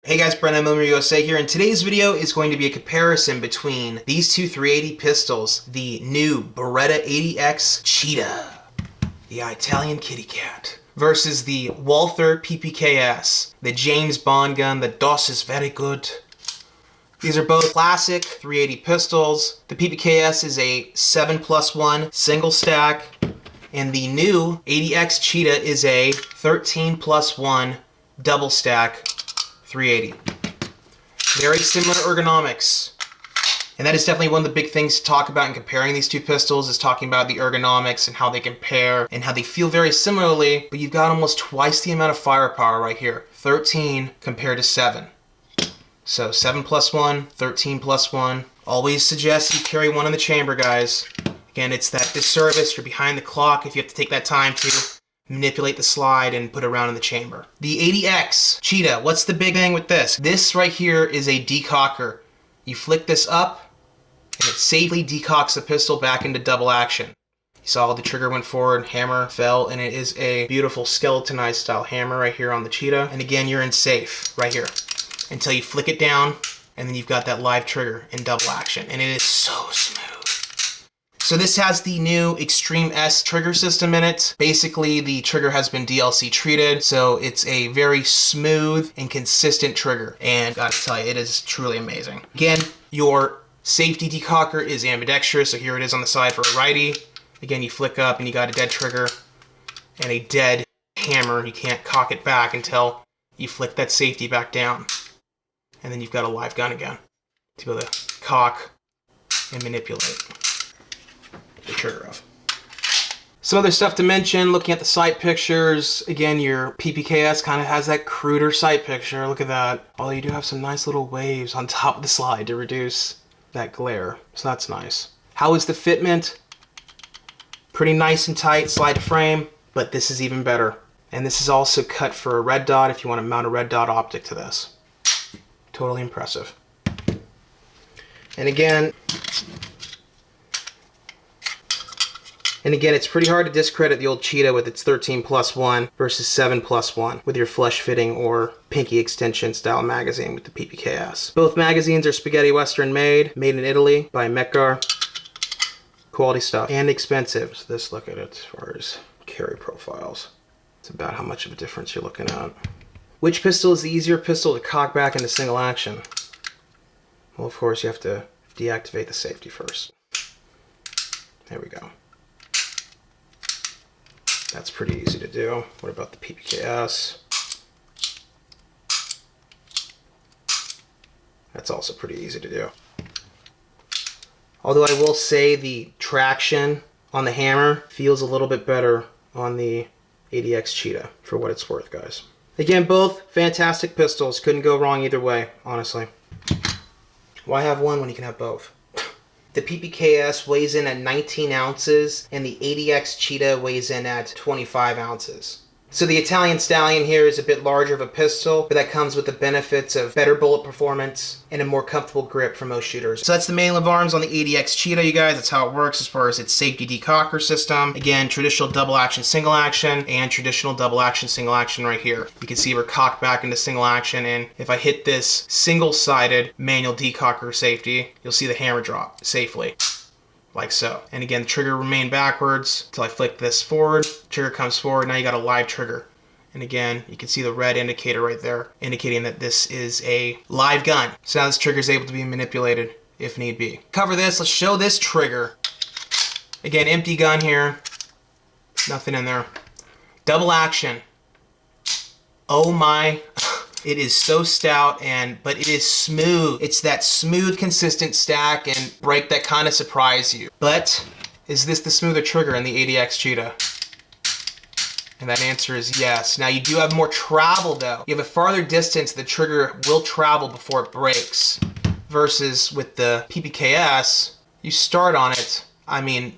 Hey guys, Brent 9mm USA here, and today's video is going to be a comparison between these two 380 pistols, the new Beretta 80x Cheetah, the Italian kitty cat, versus the Walther PPKs, the James Bond gun, the DOS is very good. These are both classic 380 pistols. The PPKs is a 7+1 single stack, and the new 80x Cheetah is a 13+1 double stack 380. Very similar ergonomics. And that is definitely one of the big things to talk about in comparing these two pistols, is talking about the ergonomics and how they compare and how they feel very similarly, but you've got almost twice the amount of firepower right here. 13 compared to 7. So 7+1, 13+1. Always suggest you carry one in the chamber, guys. Again, it's that disservice, you're behind the clock if you have to take that time to manipulate the slide and put it around in the chamber. The 80x Cheetah, what's the big thing with this? This right here is a decocker. You flick this up and it safely decocks the pistol back into double action. You saw the trigger went forward, hammer fell, and it is a beautiful skeletonized style hammer right here on the Cheetah. And again, you're in safe right here until you flick it down, and then you've got that live trigger in double action, and it is so smooth. So this has the new Extreme S trigger system in it. Basically, the trigger has been DLC treated, so it's a very smooth and consistent trigger. And gotta tell you, it is truly amazing. Again, your safety decocker is ambidextrous, so here it is on the side for a righty. Again, you flick up and you got a dead trigger and a dead hammer. You can't cock it back until you flick that safety back down. And then you've got a live gun again to be able to cock and manipulate the trigger of. Some other stuff to mention, looking at the sight pictures, again, your PPKs kind of has that cruder sight picture. Look at that. Although you do have some nice little waves on top of the slide to reduce that glare, so that's nice. How is the fitment? Pretty nice and tight, slide to frame, but this is even better. And this is also cut for a red dot if you want to mount a red dot optic to this. Totally impressive. And again, it's pretty hard to discredit the old Cheetah with its 13+1 versus 7+1 with your flush fitting or pinky extension style magazine with the PPKs. Both magazines are spaghetti western made in Italy by Metgar. Quality stuff and expensive. So let's look at it as far as carry profiles. It's about how much of a difference you're looking at. Which pistol is the easier pistol to cock back into single action? Well, of course, you have to deactivate the safety first. There we go. That's pretty easy to do. What about the PPKs? That's also pretty easy to do. Although I will say the traction on the hammer feels a little bit better on the 80x Cheetah, for what it's worth, guys. Again, both fantastic pistols. Couldn't go wrong either way, honestly. Why have one when you can have both? The PPKs weighs in at 19 ounces, and the 80x Cheetah weighs in at 25 ounces. So the Italian Stallion here is a bit larger of a pistol, but that comes with the benefits of better bullet performance and a more comfortable grip for most shooters. So that's the main of arms on the 80x Cheetah, you guys. That's how it works as far as its safety decocker system. Again, traditional double action, single action, and traditional double action, single action right here. You can see we're cocked back into single action, and if I hit this single-sided manual decocker safety, you'll see the hammer drop safely. Like so. And again, the trigger remained backwards until I flick this forward. Trigger comes forward, now you got a live trigger. And again, you can see the red indicator right there, indicating that this is a live gun. So now this trigger is able to be manipulated if need be. Cover this, let's show this trigger. Again, empty gun here. Nothing in there. Double action. Oh my. It is so stout, but it is smooth. It's that smooth, consistent stack and break that kind of surprise you. But is this the smoother trigger in the 80x Cheetah? And that answer is yes. Now you do have more travel though. You have a farther distance, the trigger will travel before it breaks. Versus with the PPKs, you start on it, I mean,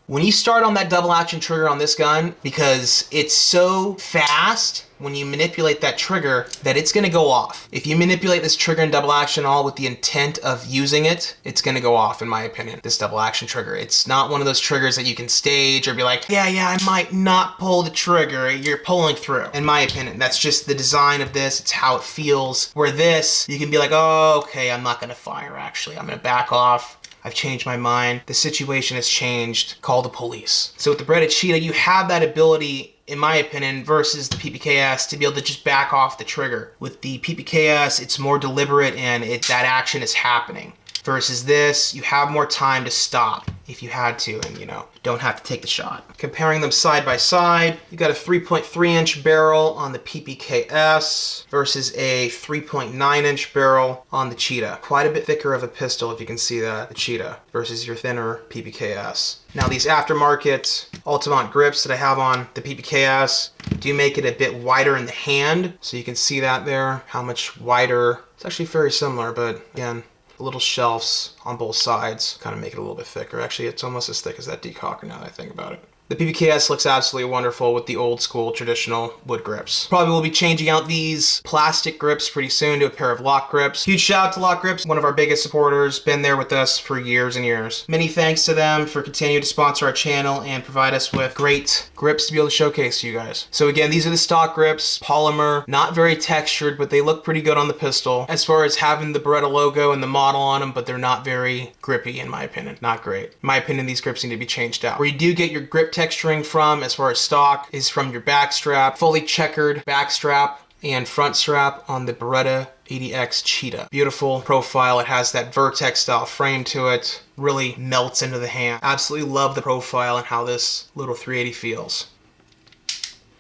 When you start on that double action trigger on this gun, because it's so fast when you manipulate that trigger that it's gonna go off. If you manipulate this trigger in double action all with the intent of using it, it's gonna go off in my opinion, this double action trigger. It's not one of those triggers that you can stage or be like, yeah, I might not pull the trigger, you're pulling through. In my opinion, that's just the design of this, it's how it feels. Where this, you can be like, oh, okay, I'm not gonna fire actually, I'm gonna back off. I've changed my mind. The situation has changed. Call the police. So with the Beretta Cheetah, you have that ability, in my opinion, versus the PPKS to be able to just back off the trigger. With the PPKS, it's more deliberate and that action is happening. Versus this, you have more time to stop if you had to and, you know, don't have to take the shot. Comparing them side by side, you got a 3.3-inch barrel on the PPKS versus a 3.9-inch barrel on the Cheetah. Quite a bit thicker of a pistol, if you can see that, the Cheetah, versus your thinner PPKS. Now these aftermarket Altamont grips that I have on the PPKS do make it a bit wider in the hand, so you can see that there, how much wider. It's actually very similar, but again, little shelves on both sides kind of make it a little bit thicker. Actually, it's almost as thick as that decocker now that I think about it. The PPKS looks absolutely wonderful with the old school traditional wood grips. Probably will be changing out these plastic grips pretty soon to a pair of LOK Grips. Huge shout out to LOK Grips, one of our biggest supporters, been there with us for years and years. Many thanks to them for continuing to sponsor our channel and provide us with great grips to be able to showcase to you guys. So again, these are the stock grips, polymer, not very textured, but they look pretty good on the pistol. As far as having the Beretta logo and the model on them, but they're not very grippy in my opinion. Not great. In my opinion, these grips need to be changed out. Where you do get your grip texturing from, as far as stock, is from your back strap, fully checkered back strap and front strap on the Beretta 80x Cheetah. Beautiful profile. It has that Vertex style frame to it. Really melts into the hand. Absolutely love the profile and how this little 380 feels.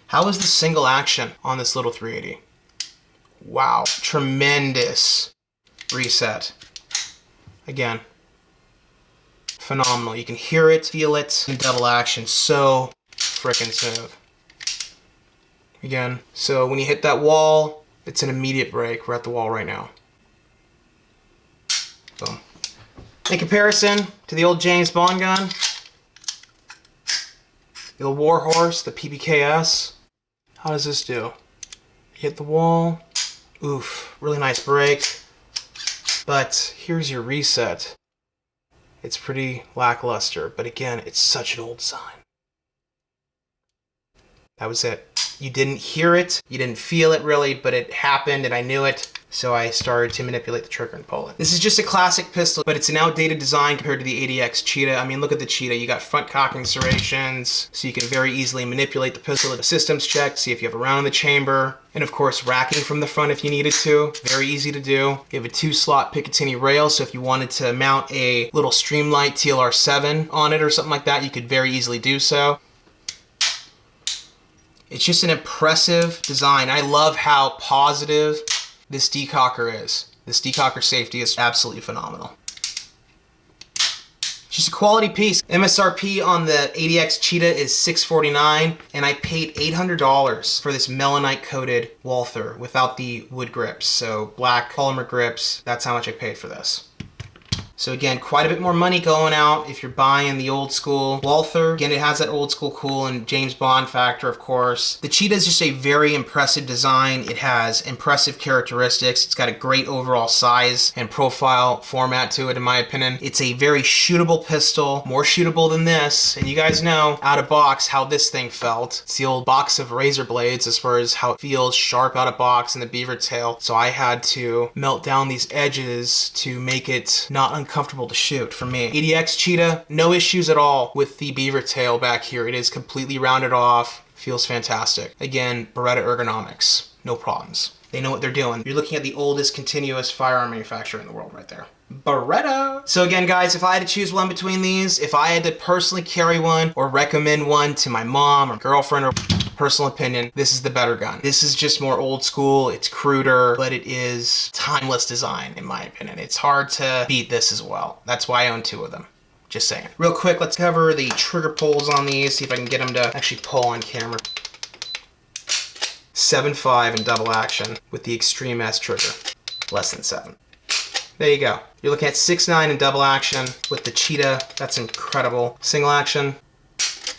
How is the single action on this little 380? Wow, tremendous reset. Again, phenomenal. You can hear it, feel it in double action. So freaking smooth. Again, so when you hit that wall, it's an immediate break. We're at the wall right now. Boom. In comparison to the old James Bond gun, the old Warhorse, the PPKS, how does this do? Hit the wall. Oof, really nice break. But here's your reset. It's pretty lackluster, but again, it's such an old sign. That was it. You didn't hear it, you didn't feel it really, but it happened and I knew it, so I started to manipulate the trigger and pull it. This is just a classic pistol, but it's an outdated design compared to the 80x Cheetah. I mean, look at the Cheetah. You got front cocking serrations, so you can very easily manipulate the pistol. The system's checked, see if you have a round in the chamber. And of course, racking from the front if you needed to. Very easy to do. You have a 2-slot Picatinny rail, so if you wanted to mount a little Streamlight TLR7 on it or something like that, you could very easily do so. It's just an impressive design. I love how positive this decocker is. This decocker safety is absolutely phenomenal. It's just a quality piece. MSRP on the 80x Cheetah is $649, and I paid $800 for this melanite coated Walther without the wood grips. So black polymer grips, that's how much I paid for this. So again, quite a bit more money going out if you're buying the old school Walther. Again, it has that old school cool and James Bond factor, of course. The Cheetah is just a very impressive design. It has impressive characteristics. It's got a great overall size and profile format to it, in my opinion. It's a very shootable pistol, more shootable than this. And you guys know, out of box, how this thing felt. It's the old box of razor blades as far as how it feels sharp out of box in the beaver tail. So I had to melt down these edges to make it not uncomfortable to shoot for me. 80x Cheetah, no issues at all with the beaver tail back here. It is completely rounded off, feels fantastic. Again, Beretta ergonomics, no problems. They know what they're doing. You're looking at the oldest continuous firearm manufacturer in the world right there. Beretta. So again, guys, if I had to choose one between these, if I had to personally carry one or recommend one to my mom or girlfriend or personal opinion, this is the better gun. This is just more old school, it's cruder, but it is timeless design in my opinion. It's hard to beat this as well. That's why I own 2 of them. Just saying. Real quick, let's cover the trigger pulls on these, see if I can get them to actually pull on camera. 7.5 in double action with the Extreme S trigger. Less than 7. There you go. You're looking at 6.9 in double action with the Cheetah. That's incredible. Single action,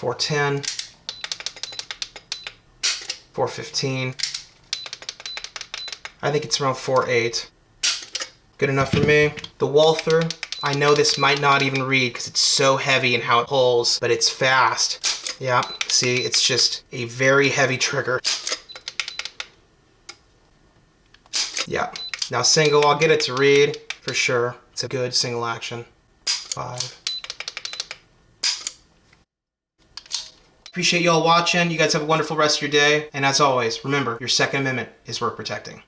410, 415. I think it's around 4.8. Good enough for me. The Walther, I know this might not even read because it's so heavy in how it pulls, but it's fast. Yeah, see, it's just a very heavy trigger. Yeah. Now single, I'll get it to read for sure. It's a good single action. 5. Appreciate y'all watching. You guys have a wonderful rest of your day. And as always, remember, your Second Amendment is worth protecting.